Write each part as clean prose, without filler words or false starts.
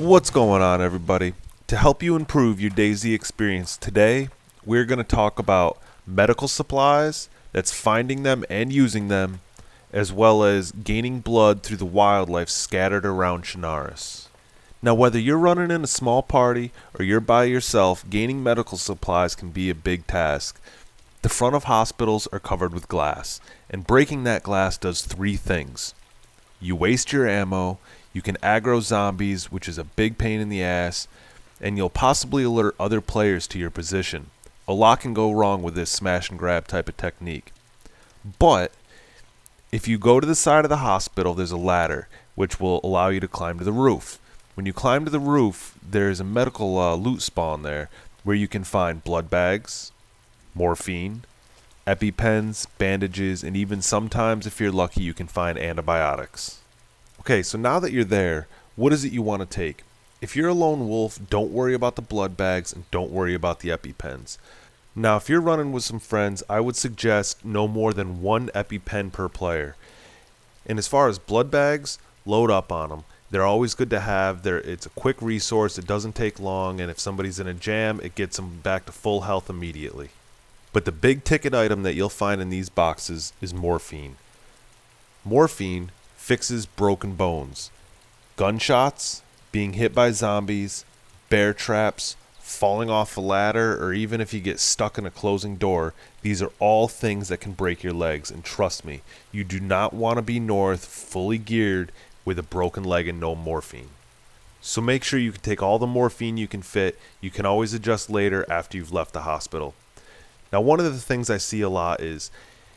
What's going on, everybody? To help you improve your DayZ experience today, we're going to talk about medical supplies, that's finding them and using them, as well as gaining blood through the wildlife scattered around Chernarus. Now, whether you're running in a small party or you're by yourself, gaining medical supplies can be a big task. The front of hospitals are covered with glass, and breaking that glass does three things. You waste your ammo, you can aggro zombies, which is a big pain in the ass, and you'll possibly alert other players to your position. A lot can go wrong with this smash and grab type of technique. But if you go to the side of the hospital, there's a ladder, which will allow you to climb to the roof. When you climb to the roof, there's a medical loot spawn there, where you can find blood bags, morphine, EpiPens, bandages, and even sometimes, if you're lucky, you can find antibiotics. Okay, so now that you're there, what is it you want to take? If you're a lone wolf, don't worry about the blood bags and don't worry about the EpiPens. Now, if you're running with some friends, I would suggest no more than one EpiPen per player. And as far as blood bags, load up on them. They're always good to have. It's a quick resource, it doesn't take long, and if somebody's in a jam, it gets them back to full health immediately. But the big ticket item that you'll find in these boxes is morphine. Morphine fixes broken bones. Gunshots, being hit by zombies, bear traps, falling off a ladder, or even if you get stuck in a closing door, these are all things that can break your legs. And trust me, you do not want to be north fully geared with a broken leg and no morphine. So make sure you can take all the morphine you can fit. You can always adjust later after you've left the hospital. Now, one of the things I see a lot is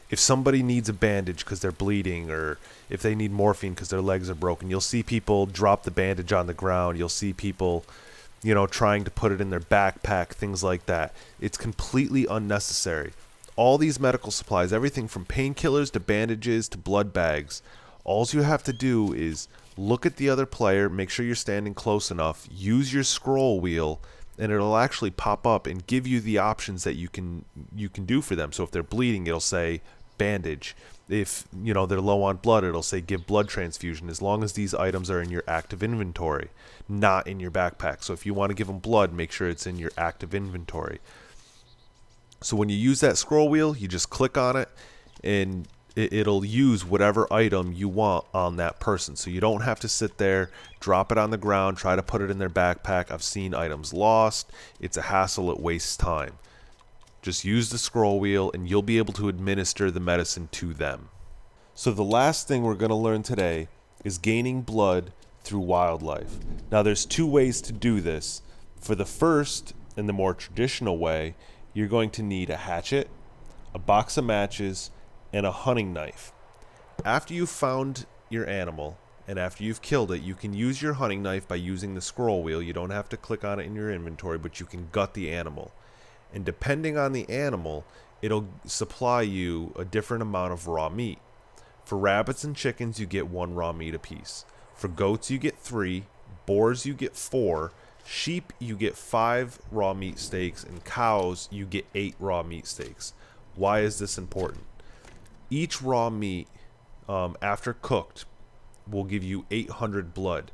if somebody needs a bandage because they're bleeding, or if they need morphine because their legs are broken, you'll see people drop the bandage on the ground. You'll see people, trying to put it in their backpack, things like that. It's completely unnecessary. All these medical supplies, everything from painkillers to bandages to blood bags, all you have to do is look at the other player, make sure you're standing close enough, use your scroll wheel, and it'll actually pop up and give you the options that you can do for them. So if they're bleeding, it'll say bandage. If they're low on blood, it'll say give blood transfusion, as long as these items are in your active inventory, not in your backpack. So if you want to give them blood, make sure it's in your active inventory. So when you use that scroll wheel, you just click on it and it'll use whatever item you want on that person. So you don't have to sit there, drop it on the ground, try to put it in their backpack. I've seen items lost. It's a hassle. It wastes time. Just use the scroll wheel and you'll be able to administer the medicine to them. So the last thing we're going to learn today is gaining blood through wildlife. Now there's two ways to do this. For the first and the more traditional way, you're going to need a hatchet, a box of matches, and a hunting knife. After you've found your animal and after you've killed it, you can use your hunting knife by using the scroll wheel. You don't have to click on it in your inventory, but you can gut the animal. And depending on the animal, it'll supply you a different amount of raw meat. For rabbits and chickens, you get 1 raw meat apiece. For goats, you get 3. Boars, you get 4. Sheep, you get 5 raw meat steaks. And cows, you get 8 raw meat steaks. Why is this important? Each raw meat, after cooked, will give you 800 blood,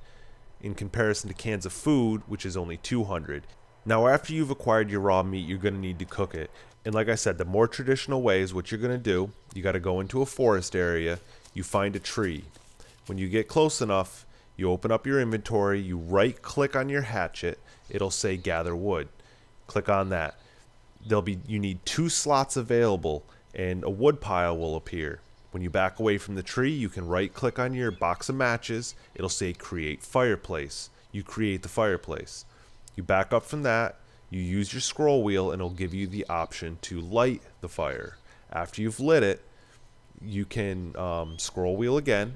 in comparison to cans of food, which is only 200. Now, after you've acquired your raw meat, you're going to need to cook it. And like I said, the more traditional way is what you're going to do. You got to go into a forest area, you find a tree. When you get close enough, you open up your inventory, you right-click on your hatchet, it'll say gather wood. Click on that. You need 2 slots available, and a wood pile will appear. When you back away from the tree, you can right-click on your box of matches. It'll say create fireplace. You create the fireplace. You back up from that, you use your scroll wheel, and it'll give you the option to light the fire. After you've lit it, you can scroll wheel again,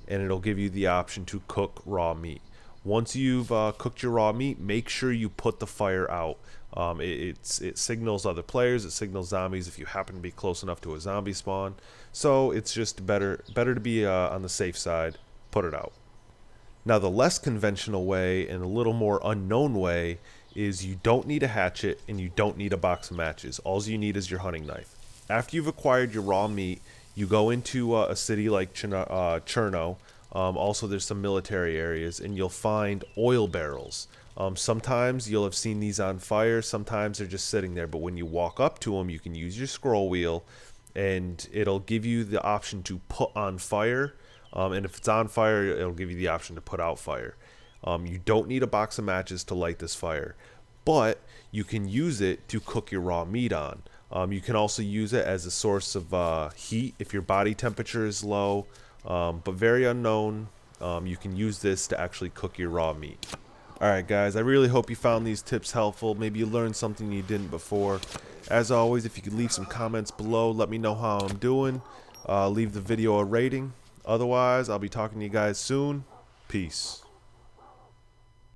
and it'll give you the option to cook raw meat. Once you've cooked your raw meat, make sure you put the fire out. It signals other players, it signals zombies if you happen to be close enough to a zombie spawn. So it's just better to be on the safe side. Put it out. Now the less conventional way and a little more unknown way is you don't need a hatchet and you don't need a box of matches. All you need is your hunting knife. After you've acquired your raw meat, you go into a city like Cherno, Also, there's some military areas, and you'll find oil barrels. Sometimes you'll have seen these on fire, sometimes they're just sitting there, but when you walk up to them, you can use your scroll wheel, and it'll give you the option to put on fire, and if it's on fire, it'll give you the option to put out fire. You don't need a box of matches to light this fire, but you can use it to cook your raw meat on. You can also use it as a source of heat if your body temperature is low, but very unknown. You can use this to actually cook your raw meat. Alright guys, I really hope you found these tips helpful. Maybe you learned something you didn't before. As always, if you could leave some comments below, let me know how I'm doing. Leave the video a rating. Otherwise, I'll be talking to you guys soon. Peace.